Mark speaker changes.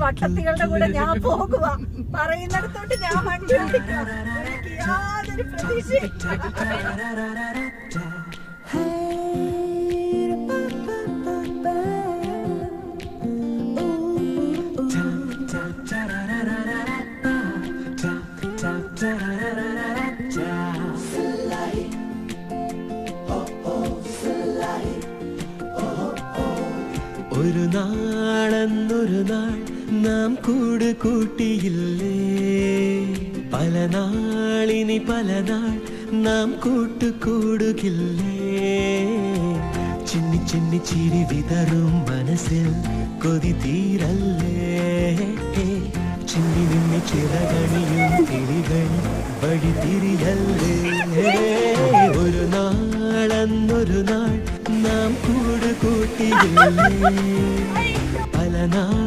Speaker 1: വട്ടത്തികളുടെ കൂടെ ഞാൻ പോകുക, പറയുന്നിടത്തോട്ട് ഞാൻ വണ്ടി ഓടിക്കാം. എനിക്ക് യാതൊരു പ്രതീക്ഷയും.
Speaker 2: ഒരു നാളെന്നൊരു നാൾ നാം കൂട് കൂട്ടിയില്ലേ, പല നാളിനി പല നാൾ നാം കൂട്ടുകൂടുകില്ലേ. ചിന്നി ചിന്നി ചിരി വിതറും മനസ്സിൽ കൊതി തീരല്ലേ, ചിന്നി നിന്നി ചിറകണിയും കിളികൾ വഴി തിരിയല്ലേ. ഒരു നാളെന്നൊരു നാൾ നാം കൂട് കൂട്ടിയില്ലേ, പല നാൾ